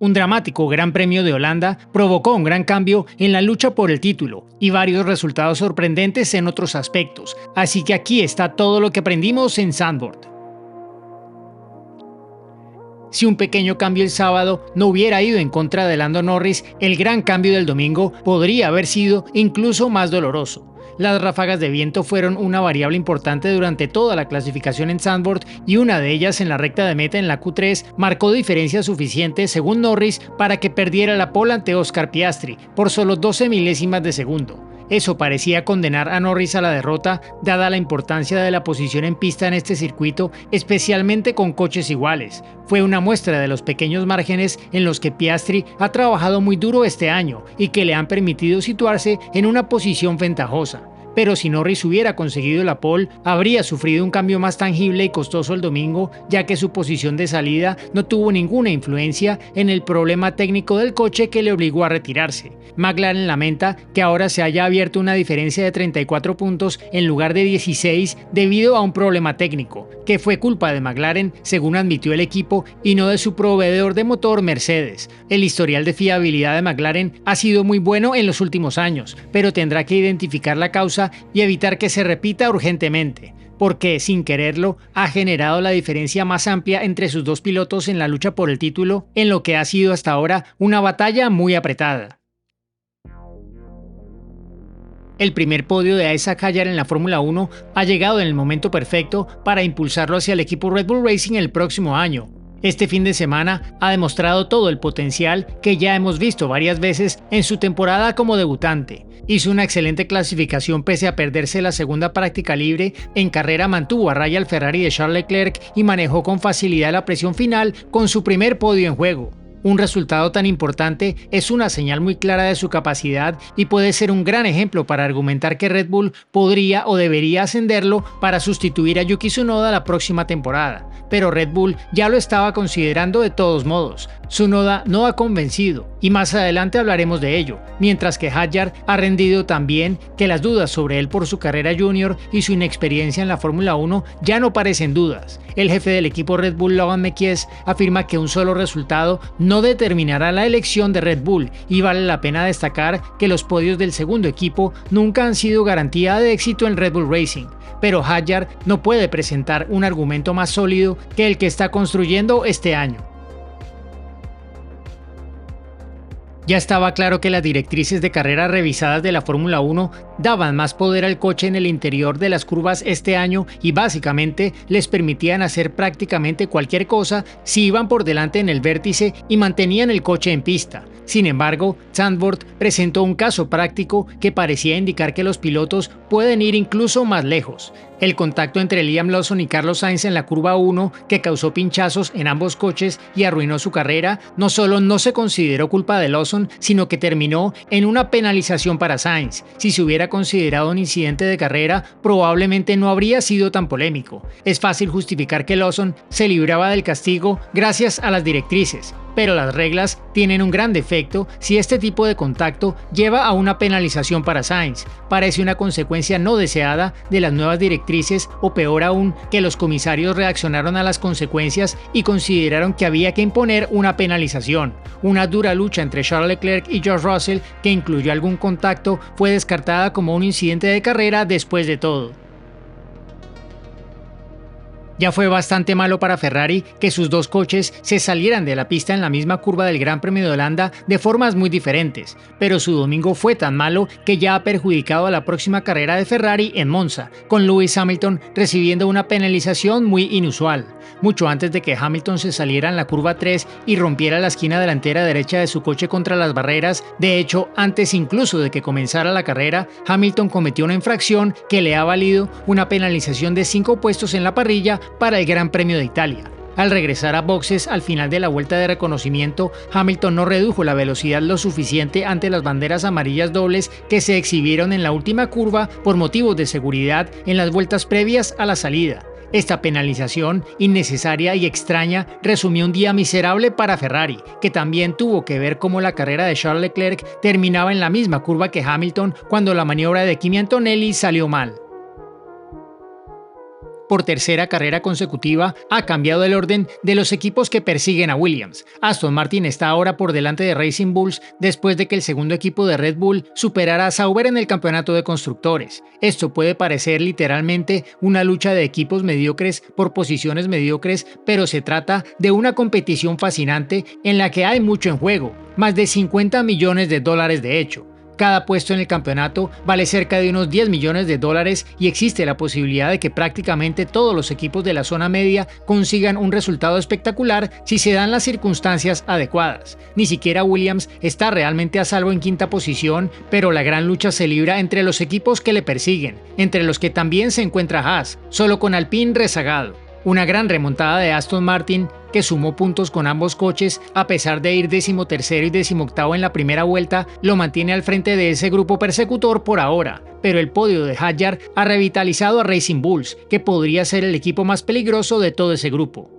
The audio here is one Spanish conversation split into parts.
Un dramático Gran Premio de Holanda provocó un gran cambio en la lucha por el título y varios resultados sorprendentes en otros aspectos, así que aquí está todo lo que aprendimos en Zandvoort. Si un pequeño cambio el sábado no hubiera ido en contra de Lando Norris, el gran cambio del domingo podría haber sido incluso más doloroso. Las ráfagas de viento fueron una variable importante durante toda la clasificación en Zandvoort y una de ellas en la recta de meta en la Q3 marcó diferencia suficiente según Norris para que perdiera la pole ante Oscar Piastri por solo 12 milésimas de segundo. Eso parecía condenar a Norris a la derrota, dada la importancia de la posición en pista en este circuito, especialmente con coches iguales. Fue una muestra de los pequeños márgenes en los que Piastri ha trabajado muy duro este año y que le han permitido situarse en una posición ventajosa. Pero si Norris hubiera conseguido la pole, habría sufrido un cambio más tangible y costoso el domingo, ya que su posición de salida no tuvo ninguna influencia en el problema técnico del coche que le obligó a retirarse. McLaren lamenta que ahora se haya abierto una diferencia de 34 puntos en lugar de 16 debido a un problema técnico, que fue culpa de McLaren, según admitió el equipo, y no de su proveedor de motor Mercedes. El historial de fiabilidad de McLaren ha sido muy bueno en los últimos años, pero tendrá que identificar la causa y evitar que se repita urgentemente, porque, sin quererlo, ha generado la diferencia más amplia entre sus dos pilotos en la lucha por el título, en lo que ha sido hasta ahora una batalla muy apretada. El primer podio de Isaac Hadjar en la Fórmula 1 ha llegado en el momento perfecto para impulsarlo hacia el equipo Red Bull Racing el próximo año. Este fin de semana ha demostrado todo el potencial que ya hemos visto varias veces en su temporada como debutante. Hizo una excelente clasificación pese a perderse la segunda práctica libre, en carrera mantuvo a raya al Ferrari de Charles Leclerc y manejó con facilidad la presión final con su primer podio en juego. Un resultado tan importante es una señal muy clara de su capacidad y puede ser un gran ejemplo para argumentar que Red Bull podría o debería ascenderlo para sustituir a Yuki Tsunoda la próxima temporada, pero Red Bull ya lo estaba considerando de todos modos. Tsunoda no ha convencido y más adelante hablaremos de ello, mientras que Hadjar ha rendido tan bien que las dudas sobre él por su carrera junior y su inexperiencia en la Fórmula 1 ya no parecen dudas. El jefe del equipo Red Bull, Logan Mekies, afirma que un solo resultado no determinará la elección de Red Bull y vale la pena destacar que los podios del segundo equipo nunca han sido garantía de éxito en Red Bull Racing, pero Hadjar no puede presentar un argumento más sólido que el que está construyendo este año. Ya estaba claro que las directrices de carrera revisadas de la Fórmula 1 daban más poder al coche en el interior de las curvas este año y básicamente les permitían hacer prácticamente cualquier cosa si iban por delante en el vértice y mantenían el coche en pista. Sin embargo, Zandvoort presentó un caso práctico que parecía indicar que los pilotos pueden ir incluso más lejos. El contacto entre Liam Lawson y Carlos Sainz en la curva 1, que causó pinchazos en ambos coches y arruinó su carrera, no solo no se consideró culpa de Lawson, sino que terminó en una penalización para Sainz. Si se hubiera considerado un incidente de carrera, probablemente no habría sido tan polémico. Es fácil justificar que Lawson se libraba del castigo gracias a las directrices, pero las reglas tienen un gran defecto si este tipo de contacto lleva a una penalización para Sainz. Parece una consecuencia no deseada de las nuevas directrices, o peor aún, que los comisarios reaccionaron a las consecuencias y consideraron que había que imponer una penalización. Una dura lucha entre Charles Leclerc y George Russell, que incluyó algún contacto, fue descartada como un incidente de carrera después de todo. Ya fue bastante malo para Ferrari que sus dos coches se salieran de la pista en la misma curva del Gran Premio de Holanda de formas muy diferentes, pero su domingo fue tan malo que ya ha perjudicado a la próxima carrera de Ferrari en Monza, con Lewis Hamilton recibiendo una penalización muy inusual. Mucho antes de que Hamilton se saliera en la curva 3 y rompiera la esquina delantera derecha de su coche contra las barreras, de hecho antes incluso de que comenzara la carrera, Hamilton cometió una infracción que le ha valido una penalización de 5 puestos en la parrilla para el Gran Premio de Italia. Al regresar a boxes al final de la vuelta de reconocimiento, Hamilton no redujo la velocidad lo suficiente ante las banderas amarillas dobles que se exhibieron en la última curva por motivos de seguridad en las vueltas previas a la salida. Esta penalización, innecesaria y extraña, resumió un día miserable para Ferrari, que también tuvo que ver cómo la carrera de Charles Leclerc terminaba en la misma curva que Hamilton cuando la maniobra de Kimi Antonelli salió mal. por tercera carrera consecutiva, ha cambiado el orden de los equipos que persiguen a Williams. Aston Martin está ahora por delante de Racing Bulls después de que el segundo equipo de Red Bull superara a Sauber en el campeonato de constructores. Esto puede parecer literalmente una lucha de equipos mediocres por posiciones mediocres, pero se trata de una competición fascinante en la que hay mucho en juego, más de 50 millones de dólares de hecho. Cada puesto en el campeonato vale cerca de unos 10 millones de dólares y existe la posibilidad de que prácticamente todos los equipos de la zona media consigan un resultado espectacular si se dan las circunstancias adecuadas. Ni siquiera Williams está realmente a salvo en quinta posición, pero la gran lucha se libra entre los equipos que le persiguen, entre los que también se encuentra Haas, solo con Alpine rezagado. Una gran remontada de Aston Martin, que sumó puntos con ambos coches a pesar de ir 13º y 18º en la primera vuelta, lo mantiene al frente de ese grupo persecutor por ahora, pero el podio de Hadjar ha revitalizado a Racing Bulls, que podría ser el equipo más peligroso de todo ese grupo.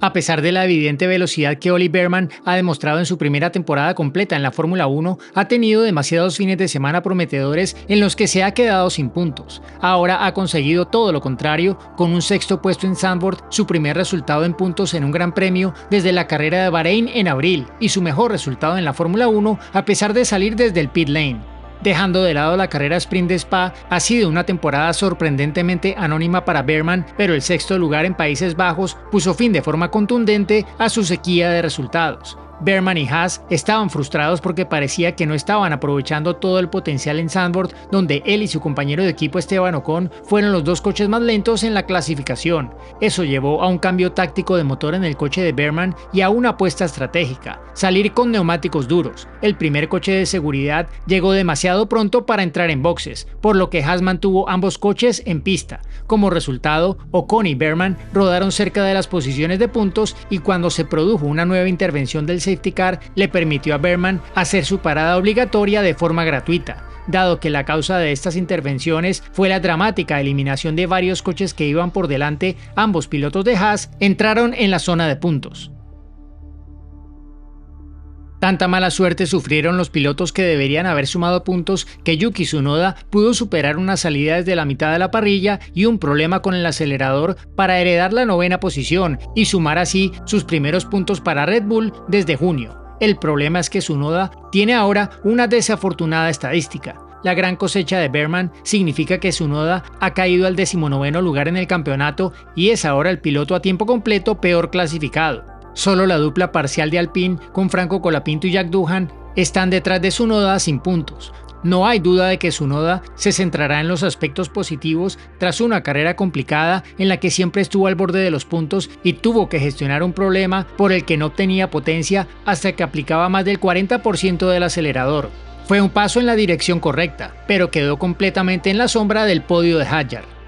A pesar de la evidente velocidad que Ollie Bearman ha demostrado en su primera temporada completa en la Fórmula 1, ha tenido demasiados fines de semana prometedores en los que se ha quedado sin puntos. Ahora ha conseguido todo lo contrario, con un sexto puesto en Zandvoort, su primer resultado en puntos en un gran premio desde la carrera de Bahrein en abril, y su mejor resultado en la Fórmula 1 a pesar de salir desde el pit lane. Dejando de lado la carrera sprint de Spa, ha sido una temporada sorprendentemente anónima para Bearman, pero el sexto lugar en Países Bajos puso fin de forma contundente a su sequía de resultados. Bearman y Haas estaban frustrados porque parecía que no estaban aprovechando todo el potencial en Zandvoort, donde él y su compañero de equipo Esteban Ocon fueron los dos coches más lentos en la clasificación. Eso llevó a un cambio táctico de motor en el coche de Bearman y a una apuesta estratégica: salir con neumáticos duros. El primer coche de seguridad llegó demasiado pronto para entrar en boxes, por lo que Haas mantuvo ambos coches en pista. Como resultado, Ocon y Bearman rodaron cerca de las posiciones de puntos, y cuando se produjo una nueva intervención del safety car, le permitió a Bearman hacer su parada obligatoria de forma gratuita. Dado que la causa de estas intervenciones fue la dramática eliminación de varios coches que iban por delante, ambos pilotos de Haas entraron en la zona de puntos. Tanta mala suerte sufrieron los pilotos que deberían haber sumado puntos que Yuki Tsunoda pudo superar una salida desde la mitad de la parrilla y un problema con el acelerador para heredar la novena posición y sumar así sus primeros puntos para Red Bull desde junio. El problema es que Tsunoda tiene ahora una desafortunada estadística. La gran cosecha de Bearman significa que Tsunoda ha caído al 19º lugar en el campeonato y es ahora el piloto a tiempo completo peor clasificado. Solo la dupla parcial de Alpine con Franco Colapinto y Jack Doohan están detrás de Tsunoda sin puntos. No hay duda de que Tsunoda se centrará en los aspectos positivos tras una carrera complicada en la que siempre estuvo al borde de los puntos y tuvo que gestionar un problema por el que no obtenía potencia hasta que aplicaba más del 40% del acelerador. Fue un paso en la dirección correcta, pero quedó completamente en la sombra del podio de Hadjar.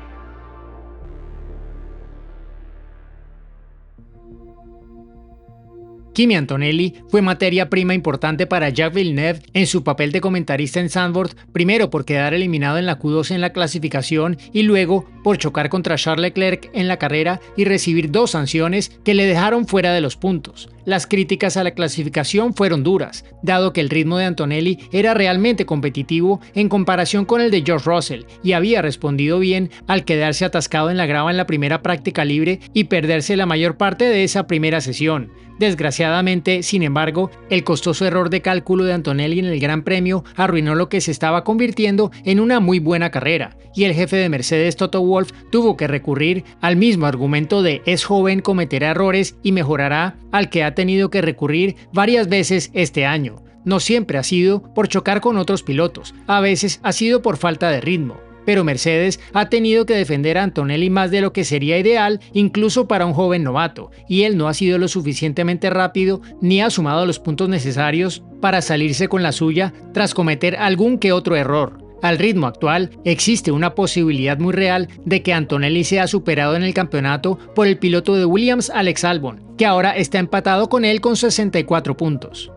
Kimi Antonelli fue materia prima importante para Jacques Villeneuve en su papel de comentarista en Zandvoort, primero por quedar eliminado en la Q2 en la clasificación y luego por chocar contra Charles Leclerc en la carrera y recibir 2 sanciones que le dejaron fuera de los puntos. Las críticas a la clasificación fueron duras, dado que el ritmo de Antonelli era realmente competitivo en comparación con el de George Russell y había respondido bien al quedarse atascado en la grava en la primera práctica libre y perderse la mayor parte de esa primera sesión. Desgraciadamente, sin embargo, el costoso error de cálculo de Antonelli en el Gran Premio arruinó lo que se estaba convirtiendo en una muy buena carrera, y el jefe de Mercedes, Toto Wolff, tuvo que recurrir al mismo argumento de "es joven, cometerá errores y mejorará", al que ha tenido que recurrir varias veces este año. No siempre ha sido por chocar con otros pilotos, a veces ha sido por falta de ritmo. Pero Mercedes ha tenido que defender a Antonelli más de lo que sería ideal incluso para un joven novato, y él no ha sido lo suficientemente rápido ni ha sumado los puntos necesarios para salirse con la suya tras cometer algún que otro error. Al ritmo actual, existe una posibilidad muy real de que Antonelli sea superado en el campeonato por el piloto de Williams, Alex Albon, que ahora está empatado con él con 64 puntos.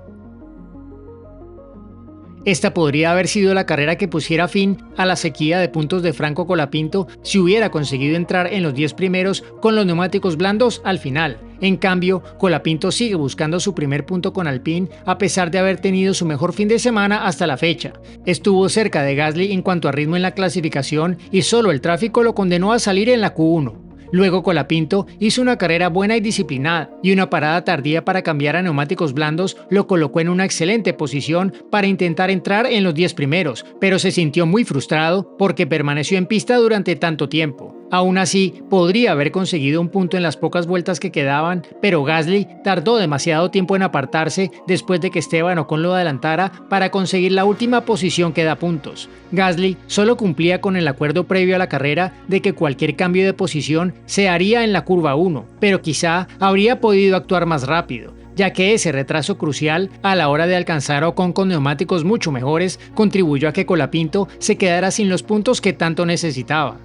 Esta podría haber sido la carrera que pusiera fin a la sequía de puntos de Franco Colapinto si hubiera conseguido entrar en los 10 primeros con los neumáticos blandos al final. En cambio, Colapinto sigue buscando su primer punto con Alpine a pesar de haber tenido su mejor fin de semana hasta la fecha. Estuvo cerca de Gasly en cuanto a ritmo en la clasificación y solo el tráfico lo condenó a salir en la Q1. Luego Colapinto hizo una carrera buena y disciplinada, y una parada tardía para cambiar a neumáticos blandos lo colocó en una excelente posición para intentar entrar en los 10 primeros, pero se sintió muy frustrado porque permaneció en pista durante tanto tiempo. Aún así, podría haber conseguido un punto en las pocas vueltas que quedaban, pero Gasly tardó demasiado tiempo en apartarse después de que Esteban Ocon lo adelantara para conseguir la última posición que da puntos. Gasly solo cumplía con el acuerdo previo a la carrera de que cualquier cambio de posición se haría en la curva 1, pero quizá habría podido actuar más rápido, ya que ese retraso crucial a la hora de alcanzar a Ocon con neumáticos mucho mejores contribuyó a que Colapinto se quedara sin los puntos que tanto necesitaba.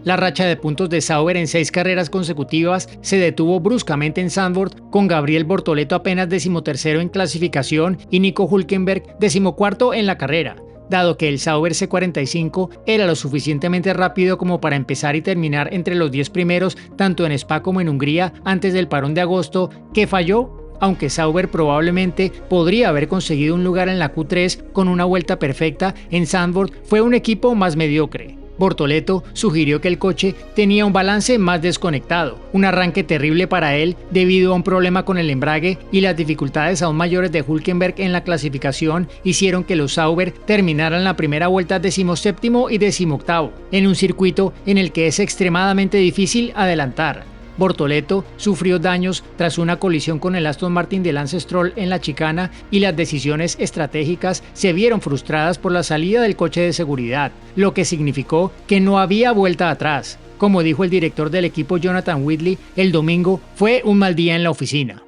La racha de puntos de Sauber en 6 carreras consecutivas se detuvo bruscamente en Zandvoort, con Gabriel Bortoleto apenas 13º en clasificación y Nico Hülkenberg 14º en la carrera. Dado que el Sauber C45 era lo suficientemente rápido como para empezar y terminar entre los 10 primeros tanto en Spa como en Hungría antes del parón de agosto, que falló, aunque Sauber probablemente podría haber conseguido un lugar en la Q3 con una vuelta perfecta, en Zandvoort fue un equipo más mediocre. Bortoleto sugirió que el coche tenía un balance más desconectado, un arranque terrible para él debido a un problema con el embrague, y las dificultades aún mayores de Hülkenberg en la clasificación hicieron que los Sauber terminaran la primera vuelta 17º y 18º, en un circuito en el que es extremadamente difícil adelantar. Bortoleto sufrió daños tras una colisión con el Aston Martin de Lance Stroll en la chicana, y las decisiones estratégicas se vieron frustradas por la salida del coche de seguridad, lo que significó que no había vuelta atrás. Como dijo el director del equipo Jonathan Whitley, el domingo fue un mal día en la oficina.